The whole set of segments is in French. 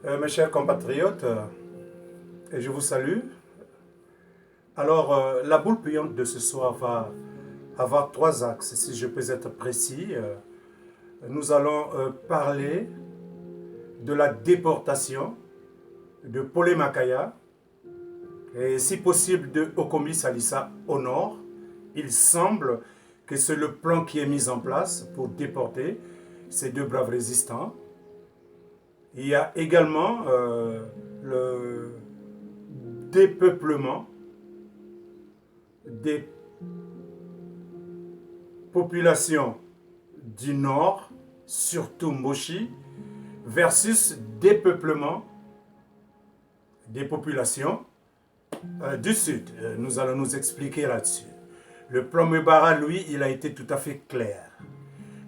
Mes chers compatriotes, et je vous salue. Alors, la boule payante de ce soir va avoir trois axes, si je peux être précis. Nous allons parler de la déportation de Polé Makaya et si possible de Okomi Salissa au nord. Il semble que c'est le plan qui est mis en place pour déporter ces deux braves résistants. Il y a également le dépeuplement des populations du nord, surtout Moshi, versus dépeuplement des populations du sud. Nous allons nous expliquer là-dessus. Le plan Mubara, lui, il a été tout à fait clair.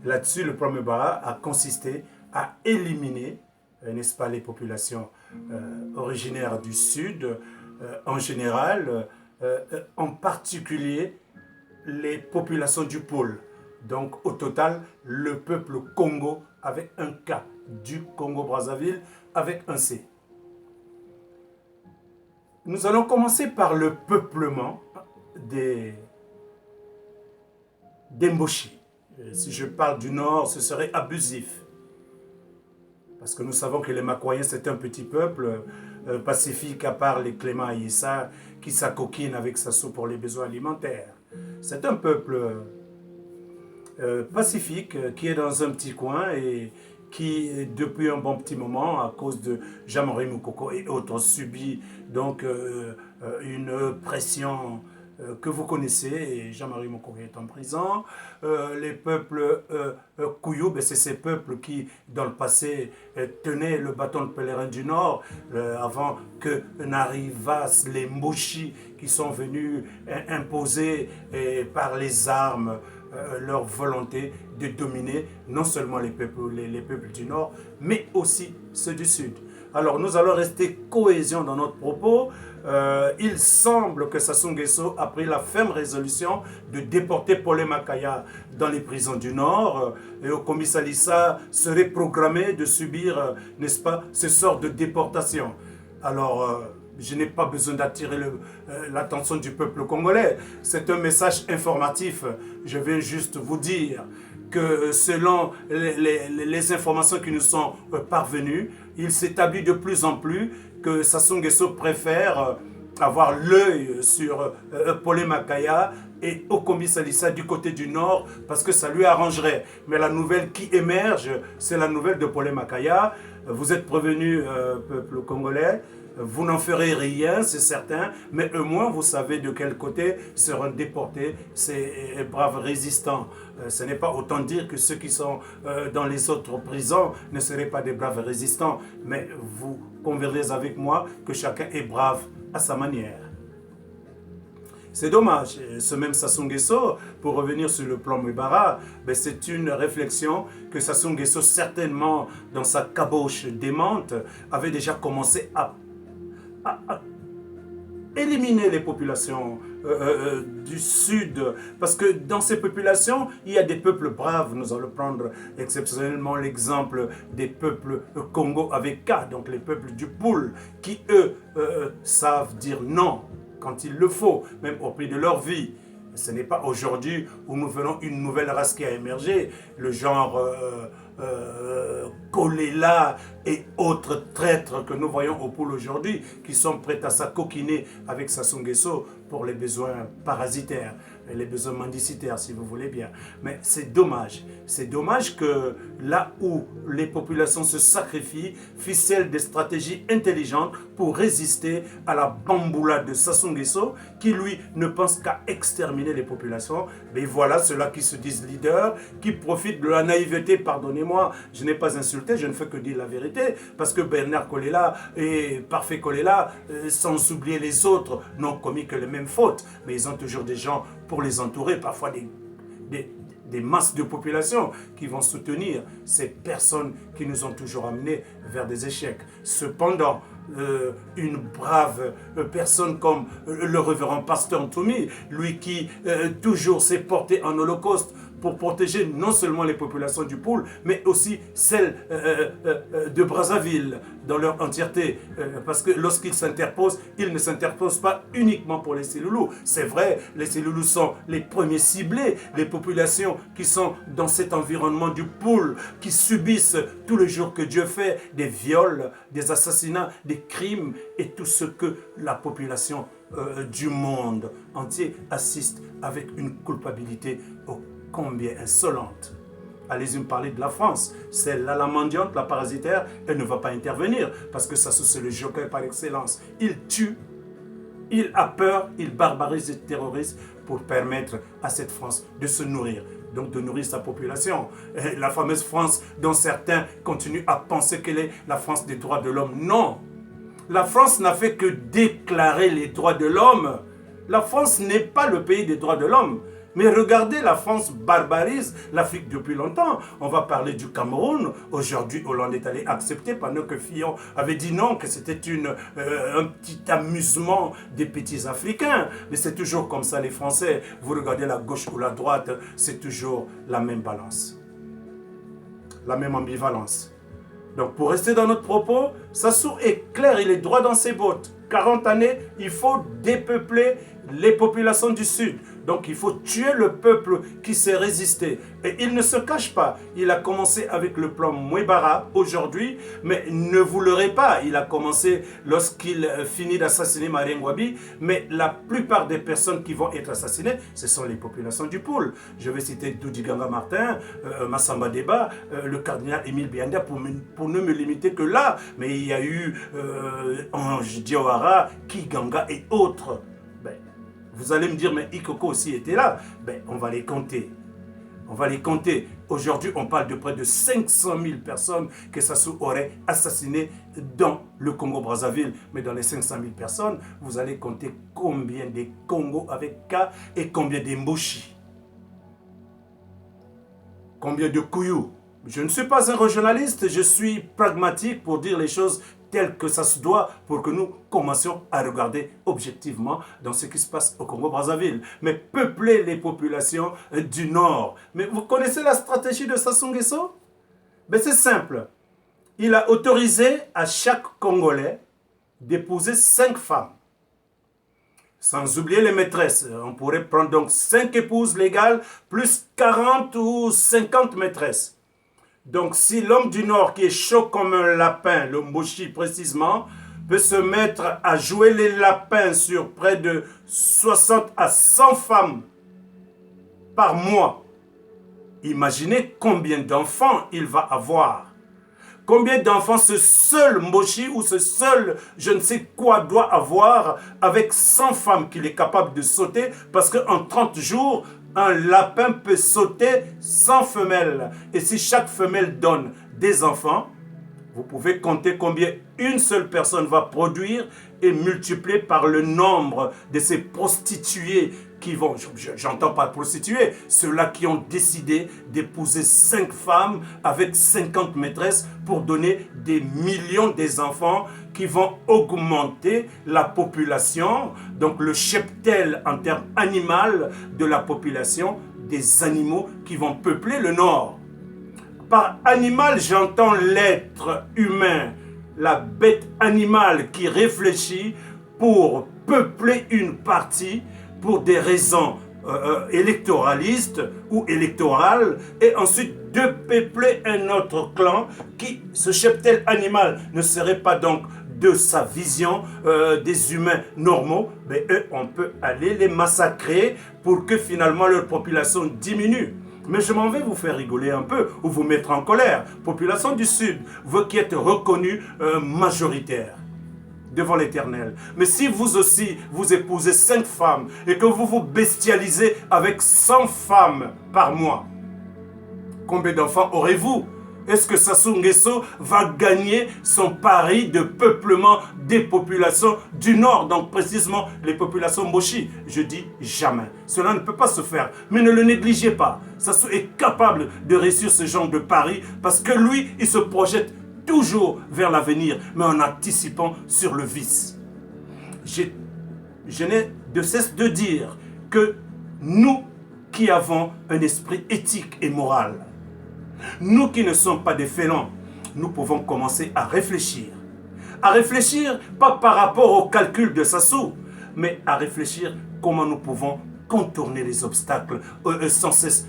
Là-dessus, le plan Mubara a consisté à éliminer, n'est-ce pas, les populations originaires du sud en général, en particulier les populations du pôle. Donc au total, le peuple Congo avec un K, du Congo-Brazzaville avec un C. Nous allons commencer par le peuplement des Mboshi. Si je parle du nord, ce serait abusif. Parce que nous savons que les Makoyens, c'est un petit peuple pacifique, à part les Clément Aïssa, qui s'acoquine avec sa soupe pour les besoins alimentaires. C'est un peuple pacifique qui est dans un petit coin et qui, depuis un bon petit moment, à cause de Jean-Marie Moukoko et autres, subit donc une pression que vous connaissez, et Jean-Marie Moukoko est en prison. Les peuples Kouyou, c'est ces peuples qui, dans le passé, tenaient le bâton de pèlerin du Nord, avant que n'arrivassent les Moshi qui sont venus imposer par les armes leur volonté de dominer non seulement les peuples du Nord, mais aussi ceux du Sud. Alors nous allons rester cohésion dans notre propos. Il semble que Sassou Nguesso a pris la ferme résolution de déporter Polé Makaya dans les prisons du Nord. Et Okomi Salissa serait programmé de subir, n'est-ce pas, ce sort de déportation. Alors, je n'ai pas besoin d'attirer l'attention du peuple congolais. C'est un message informatif. Je vais juste vous dire que selon les informations qui nous sont parvenues, il s'établit de plus en plus que Sassou Nguesso préfère avoir l'œil sur Polé Makaya et Okomi Salissa du côté du nord parce que ça lui arrangerait. Mais la nouvelle qui émerge, c'est la nouvelle de Polé Makaya. Vous êtes prévenus, peuple congolais. Vous n'en ferez rien, c'est certain, mais au moins vous savez de quel côté seront déportés ces braves résistants. Ce n'est pas autant dire que ceux qui sont dans les autres prisons ne seraient pas des braves résistants, mais vous conviendrez avec moi que chacun est brave à sa manière. C'est dommage. Ce même Sassou Nguesso, pour revenir sur le plan Mubara, c'est une réflexion que Sassou Nguesso, certainement dans sa caboche démente, avait déjà commencé à éliminer les populations du sud, parce que dans ces populations, il y a des peuples braves. Nous allons prendre exceptionnellement l'exemple des peuples Congo avec K, donc les peuples du Poul, qui eux savent dire non quand il le faut, même au prix de leur vie. Ce n'est pas aujourd'hui où nous verrons une nouvelle race qui a émergé, le genre Kolela et autres traîtres que nous voyons au pôle aujourd'hui, qui sont prêts à s'acoquiner avec Sassou Nguesso pour les besoins parasitaires, les besoins mendicitaires si vous voulez bien. Mais c'est dommage. C'est dommage que là où les populations se sacrifient, ficellent des stratégies intelligentes pour résister à la bamboulade de Sassou Nguesso, qui lui ne pense qu'à exterminer les populations. Mais voilà ceux-là qui se disent leaders, qui profitent de la naïveté, pardonnez-moi, je n'ai pas insulté, je ne fais que dire la vérité, parce que Bernard Kolela et Parfait Kolela, sans oublier les autres, n'ont commis que les mêmes fautes, mais ils ont toujours des gens pour les entourer, parfois des masses de population qui vont soutenir ces personnes qui nous ont toujours amenés vers des échecs. Cependant, une brave personne comme le révérend pasteur Ntoumi, lui qui toujours s'est porté en holocauste pour protéger non seulement les populations du pôle, mais aussi celles de Brazzaville dans leur entièreté. Parce que lorsqu'ils s'interposent, ils ne s'interposent pas uniquement pour les Séloulous. C'est vrai, les Séloulous sont les premiers ciblés, les populations qui sont dans cet environnement du pôle, qui subissent tout le jour que Dieu fait des viols, des assassinats, des crimes et tout ce que la population du monde entier assiste avec une culpabilité ô combien insolente. Allez-y me parler de la France. Celle-là, la mendiante, la parasitaire, elle ne va pas intervenir parce que ça, c'est le joker par excellence. Il tue, il a peur, il barbarise et terrorise pour permettre à cette France de se nourrir. Donc de nourrir sa population. Et la fameuse France dont certains continuent à penser qu'elle est la France des droits de l'homme. Non! La France n'a fait que déclarer les droits de l'homme. La France n'est pas le pays des droits de l'homme. Mais regardez, la France barbarise l'Afrique depuis longtemps. On va parler du Cameroun. Aujourd'hui, Hollande est allé accepter pendant que Fillon avait dit non, que c'était un petit amusement des petits Africains. Mais c'est toujours comme ça, les Français. Vous regardez la gauche ou la droite, c'est toujours la même balance. La même ambivalence. Donc, pour rester dans notre propos, Sassou est clair, il est droit dans ses bottes. 40 années, il faut dépeupler les populations du Sud. Donc, il faut tuer le peuple qui s'est résisté. Et il ne se cache pas. Il a commencé avec le plan Mouebara aujourd'hui, mais ne vous leurrez pas. Il a commencé lorsqu'il finit d'assassiner Marien Ngouabi. Mais la plupart des personnes qui vont être assassinées, ce sont les populations du pôle. Je vais citer Doudi Ganga Martin, Massamba Deba, le cardinal Émile Bianda, pour ne me limiter que là. Mais il y a eu Ange Diawara, Kiganga et autres. Vous allez me dire, mais Ikoko aussi était là. On va les compter. On va les compter. Aujourd'hui, on parle de près de 500 000 personnes que Sassou aurait assassinées dans le Congo-Brazzaville. Mais dans les 500 000 personnes, vous allez compter combien des Congo avec K et combien des Mboshi. Combien de Kouyou. Je ne suis pas un régionaliste, je suis pragmatique pour dire les choses tel que ça se doit pour que nous commencions à regarder objectivement dans ce qui se passe au Congo-Brazzaville. Mais peupler les populations du Nord. Mais vous connaissez la stratégie de Sassou Nguesso? C'est simple. Il a autorisé à chaque Congolais d'épouser 5 femmes. Sans oublier les maîtresses. On pourrait prendre donc 5 épouses légales plus 40 ou 50 maîtresses. Donc, si l'homme du Nord, qui est chaud comme un lapin, le Mboshi précisément, peut se mettre à jouer les lapins sur près de 60 à 100 femmes par mois, imaginez combien d'enfants il va avoir. Combien d'enfants ce seul Mboshi ou ce seul je ne sais quoi doit avoir avec 100 femmes qu'il est capable de sauter parce qu'en 30 jours, un lapin peut sauter 100 femelles. Et si chaque femelle donne des enfants, vous pouvez compter combien une seule personne va produire et multiplier par le nombre de ces prostituées qui vont, j'entends pas prostituées, ceux-là qui ont décidé d'épouser 5 femmes avec 50 maîtresses pour donner des millions d'enfants qui vont augmenter la population, donc le cheptel en termes animal de la population des animaux qui vont peupler le Nord. Par animal, j'entends l'être humain, la bête animale qui réfléchit pour peupler une partie pour des raisons électoralistes ou électorales et ensuite de peupler un autre clan qui, ce cheptel animal, ne serait pas donc de sa vision des humains normaux, mais eux, on peut aller les massacrer pour que finalement leur population diminue. Mais je m'en vais vous faire rigoler un peu ou vous mettre en colère. Population du Sud, vous qui êtes reconnus majoritaires devant l'Éternel. Mais si vous aussi, vous épousez 5 femmes et que vous vous bestialisez avec 100 femmes par mois, combien d'enfants aurez-vous? Est-ce que Sassou Nguesso va gagner son pari de peuplement des populations du Nord, donc précisément les populations Mboshi? Je dis jamais. Cela ne peut pas se faire. Mais ne le négligez pas. Sassou est capable de réussir ce genre de pari parce que lui, il se projette toujours vers l'avenir, mais en anticipant sur le vice. Je n'ai de cesse de dire que nous qui avons un esprit éthique et moral. Nous qui ne sommes pas des félons, nous pouvons commencer à réfléchir. À réfléchir, pas par rapport au calcul de Sassou, mais à réfléchir comment nous pouvons contourner les obstacles sans cesse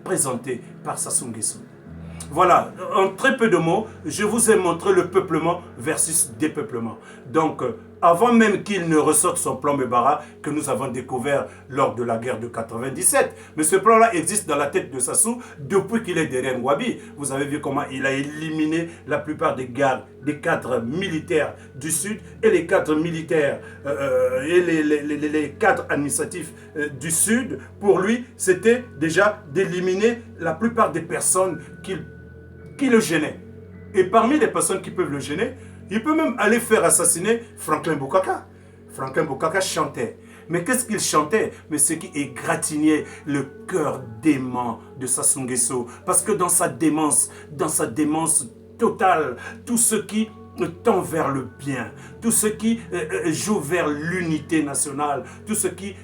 présentés par Sassou Nguesso. Voilà, en très peu de mots, je vous ai montré le peuplement versus dépeuplement. Donc, avant même qu'il ne ressorte son plan Mebara, que nous avons découvert lors de la guerre de 97. Mais ce plan-là existe dans la tête de Sassou depuis qu'il est derrière Ngouabi. Vous avez vu comment il a éliminé la plupart des cadres militaires du Sud et les cadres militaires et les cadres administratifs du Sud. Pour lui, c'était déjà d'éliminer la plupart des personnes qui le gênaient. Et parmi les personnes qui peuvent le gêner, il peut même aller faire assassiner Franklin Bokaka. Franklin Bokaka chantait. Mais qu'est-ce qu'il chantait? Mais ce qui égratignait le cœur dément de Sassou Nguesso. Parce que dans sa démence totale, tout ce qui tend vers le bien, tout ce qui joue vers l'unité nationale, tout ce qui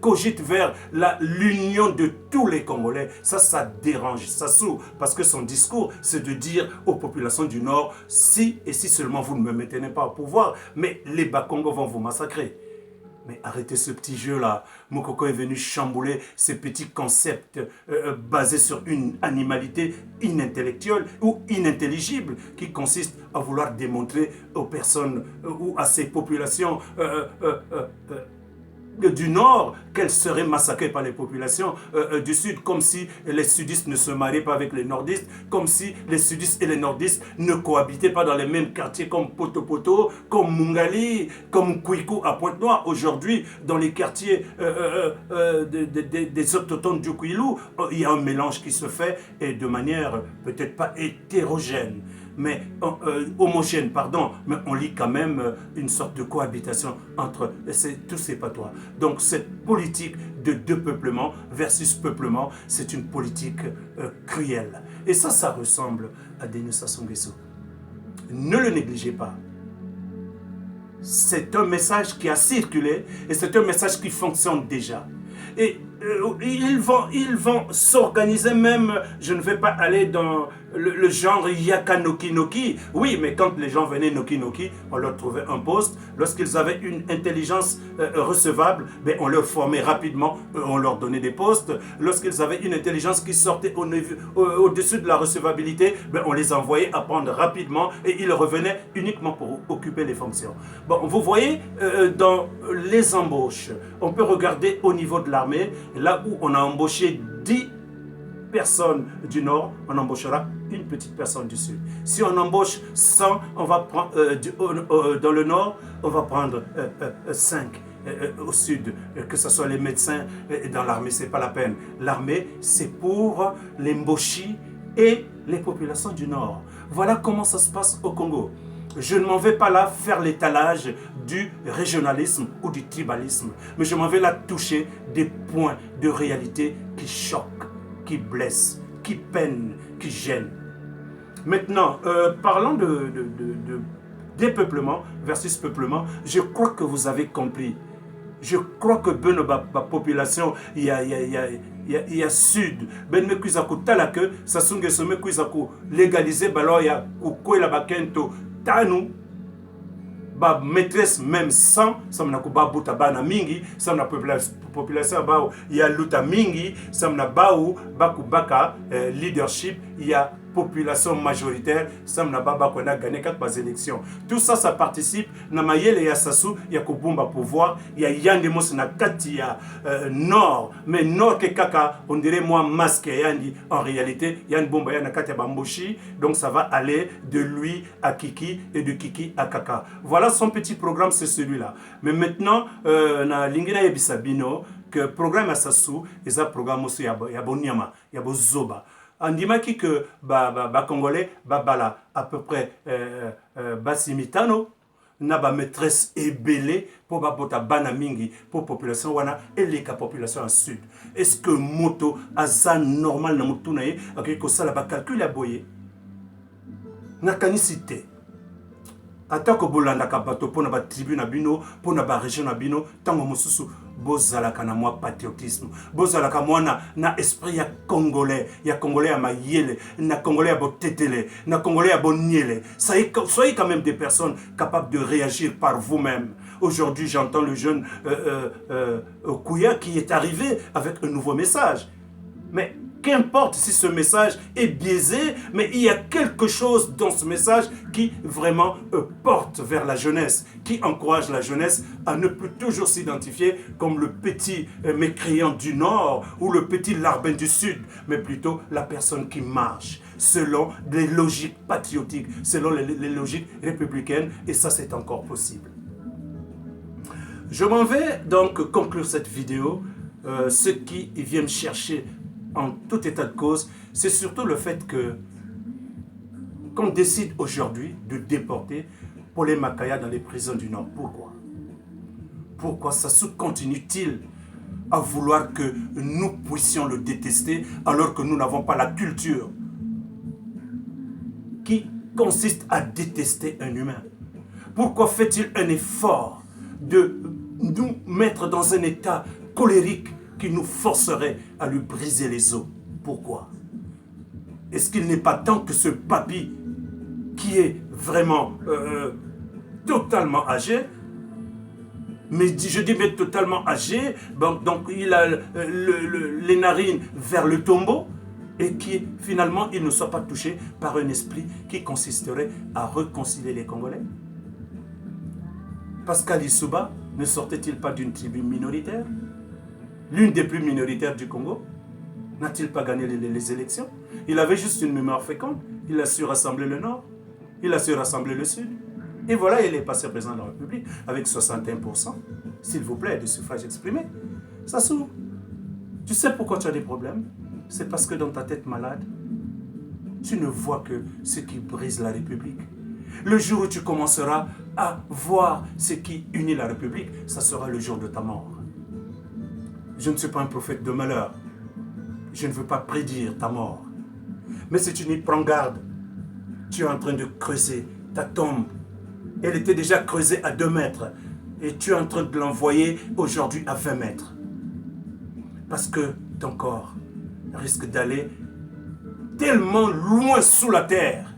cogite vers l'union de tous les Congolais, ça dérange Sassou, parce que son discours, c'est de dire aux populations du Nord, si et si seulement vous ne me maintenez pas au pouvoir, mais les Bakongo vont vous massacrer. Mais arrêtez ce petit jeu-là. Moukoko est venu chambouler ces petits concepts basés sur une animalité inintellectuelle ou inintelligible qui consiste à vouloir démontrer aux personnes ou à ces populations du Nord qu'elles seraient massacrées par les populations du Sud, comme si les sudistes ne se mariaient pas avec les nordistes, comme si les sudistes et les nordistes ne cohabitaient pas dans les mêmes quartiers comme Poto, comme Mungali, comme Kouikou à Pointe-Noire. Aujourd'hui, dans les quartiers des autochtones du Kouilou, il y a un mélange qui se fait et de manière peut-être pas hétérogène, mais homogène, pardon, mais on lit quand même une sorte de cohabitation entre tous ces patois. Donc cette politique de dépeuplement versus peuplement, c'est une politique cruelle. Et ça ressemble à Denis Sassou Nguesso. Ne le négligez pas. C'est un message qui a circulé et c'est un message qui fonctionne déjà. Et ils vont s'organiser même, je ne vais pas aller dans le genre Yaka Noki Noki. Oui, mais quand les gens venaient Noki Noki, on leur trouvait un poste. Lorsqu'ils avaient une intelligence recevable, ben on leur formait rapidement, on leur donnait des postes. Lorsqu'ils avaient une intelligence qui sortait au-dessus de la recevabilité, ben on les envoyait apprendre rapidement et ils revenaient uniquement pour occuper les fonctions. Bon, vous voyez, dans les embauches, on peut regarder au niveau de l'armée, là où on a embauché 10 personnes du Nord, on embauchera une petite personne du Sud. Si on embauche 100, on va prendre, dans le Nord, on va prendre 5 au Sud, que ce soit les médecins dans l'armée, c'est pas la peine. L'armée, c'est pour les Mboshi et les populations du Nord. Voilà comment ça se passe au Congo. Je ne m'en vais pas là faire l'étalage du régionalisme ou du tribalisme, mais je m'en vais là toucher des points de réalité qui choquent, qui blessent, qui peinent, qui gênent. Maintenant, parlant de dépeuplement versus peuplement, je crois que vous avez compris. Je crois que la population, il y a sud, ben me kuizaku talake, Sassou Nguesso me kuizaku légaliser balo ya kukwela bakento tanu ba maîtresse même sans samna ku babuta bana mingi samna population bao ya luta mingi samna bao bakubaka leadership ya population majoritaire samna baba qu'on a gagné 4 élections. Tout ça, ça participe na mayele ya Sassou ya kubumba pouvoir ya yandi mos na kati ya nord, mais nord ke kaka on dirait moi masque yandi en réalité yandi bomba ya na kati ya bamboshi, donc ça va aller de lui à Kiki et de Kiki à Kaka. Voilà son petit programme, c'est celui-là. Mais maintenant na lingina yebisabino que programme à Sassou et un programme aussi ya bonyama ya bozoba. Andimaki que Congolais bala à peu près basimitano na ba maîtresse ébélée pour bota bana mingi pour population wana et les population en sud. Est-ce que moto asa normal na mutuna ye akiko sala ba calcul ya boye na kanisité atako bolanda ka bato pona ba tribu na bino pona ba région na bino tango mosusu bozalaka na mwa patriotisme, bozalaka mwa na esprit ya congolais ya mayele, na congolais ya botetele, na congolais ya boniele. Soyez quand même des personnes capables de réagir par vous-même. Aujourd'hui, j'entends le jeune Kouya qui est arrivé avec un nouveau message. Mais qu'importe si ce message est biaisé, mais il y a quelque chose dans ce message qui vraiment porte vers la jeunesse, qui encourage la jeunesse à ne plus toujours s'identifier comme le petit mécréant du Nord ou le petit larbin du Sud, mais plutôt la personne qui marche selon les logiques patriotiques, selon les logiques républicaines, et ça c'est encore possible. Je m'en vais donc conclure cette vidéo. Ce qui vient me chercher en tout état de cause, c'est surtout le fait qu'on décide aujourd'hui de déporter Paul Makaya dans les prisons du Nord. Pourquoi? Pourquoi Sassou continue-t-il à vouloir que nous puissions le détester alors que nous n'avons pas la culture qui consiste à détester un humain? Pourquoi fait-il un effort de nous mettre dans un état colérique qui nous forcerait à lui briser les os? Pourquoi? Est-ce qu'il n'est pas temps que ce papy, qui est vraiment totalement âgé, mais je dis mais totalement âgé, donc il a les narines vers le tombeau, et qui finalement il ne soit pas touché par un esprit qui consisterait à réconcilier les Congolais? Pascal Lissouba ne sortait-il pas d'une tribu minoritaire? L'une des plus minoritaires du Congo? N'a-t-il pas gagné les élections? Il avait juste une mémoire féconde. Il a su rassembler le Nord. Il a su rassembler le Sud. Et voilà, il est passé président de la République avec 61%, s'il vous plaît, de suffrage exprimé. Sassou, tu sais pourquoi tu as des problèmes? C'est parce que dans ta tête malade, tu ne vois que ce qui brise la République. Le jour où tu commenceras à voir ce qui unit la République, ça sera le jour de ta mort. Je ne suis pas un prophète de malheur. Je ne veux pas prédire ta mort. Mais si tu n'y prends garde, tu es en train de creuser ta tombe. Elle était déjà creusée à 2 mètres. Et tu es en train de l'envoyer aujourd'hui à 20 mètres. Parce que ton corps risque d'aller tellement loin sous la terre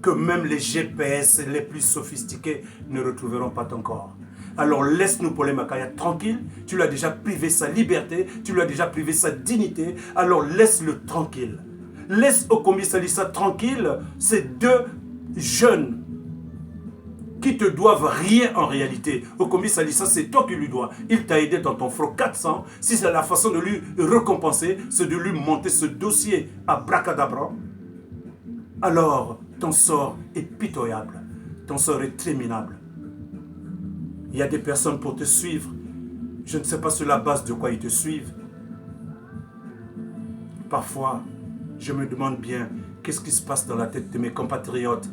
que même les GPS les plus sophistiqués ne retrouveront pas ton corps. Alors laisse-nous Paul Makaya tranquille, tu lui as déjà privé sa liberté, tu lui as déjà privé sa dignité, alors laisse-le tranquille. Laisse Okombi Salissa tranquille, ces 2 jeunes qui te doivent rien en réalité. Okombi Salissa, c'est toi qui lui dois. Il t'a aidé dans ton front 400. Si c'est la façon de lui récompenser, c'est de lui monter ce dossier à bracadabra, alors ton sort est pitoyable, ton sort est très minable. Il y a des personnes pour te suivre. Je ne sais pas sur la base de quoi ils te suivent. Parfois, je me demande bien qu'est-ce qui se passe dans la tête de mes compatriotes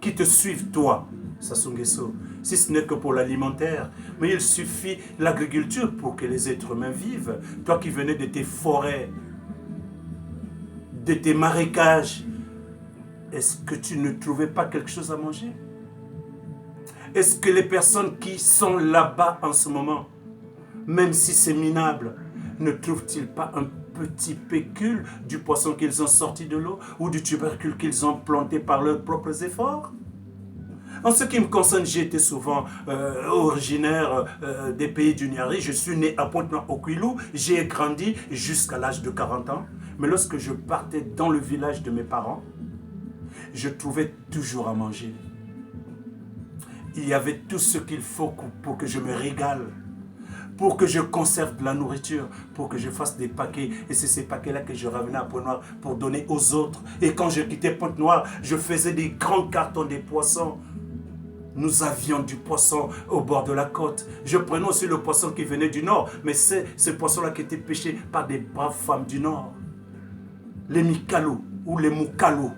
qui te suivent, toi, Sassou Nguesso, si ce n'est que pour l'alimentaire. Mais il suffit l'agriculture pour que les êtres humains vivent. Toi qui venais de tes forêts, de tes marécages, est-ce que tu ne trouvais pas quelque chose à manger? Est-ce que les personnes qui sont là-bas en ce moment, même si c'est minable, ne trouvent-ils pas un petit pécule du poisson qu'ils ont sorti de l'eau ou du tubercule qu'ils ont planté par leurs propres efforts? En ce qui me concerne, j'ai été souvent originaire des pays du Niari. Je suis né à Pointe-Noire au Kouilou. J'ai grandi jusqu'à l'âge de 40 ans. Mais lorsque je partais dans le village de mes parents, je trouvais toujours à manger. Il y avait tout ce qu'il faut pour que je me régale, pour que je conserve de la nourriture, pour que je fasse des paquets. Et c'est ces paquets-là que je ramenais à Pointe-Noire pour donner aux autres. Et quand je quittais Pointe-Noire, je faisais des grands cartons de poissons. Nous avions du poisson au bord de la côte. Je prenais aussi le poisson qui venait du Nord, mais c'est ce poisson-là qui était pêché par des braves femmes du Nord. Les mikalou ou les moukalou,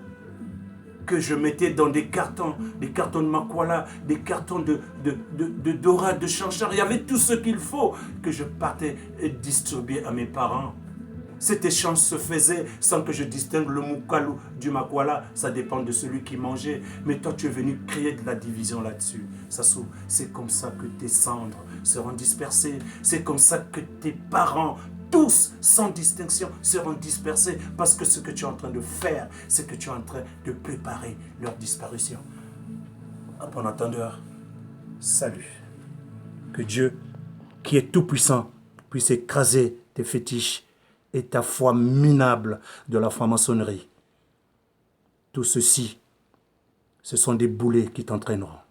que je mettais dans des cartons de makwala, des cartons de dorade, de chanchar. Il y avait tout ce qu'il faut que je partais distribuer à mes parents. Cet échange se faisait sans que je distingue le Mukalu du Makwala. Ça dépend de celui qui mangeait. Mais toi, tu es venu créer de la division là-dessus. Sassou, c'est comme ça que tes cendres seront dispersées. C'est comme ça que tes parents, tous, sans distinction, seront dispersés. Parce que ce que tu es en train de faire, c'est que tu es en train de préparer leur disparition. À bon entendeur, salut. Que Dieu, qui est tout-puissant, puisse écraser tes fétiches et ta foi minable de la franc-maçonnerie. Tout ceci, ce sont des boulets qui t'entraîneront.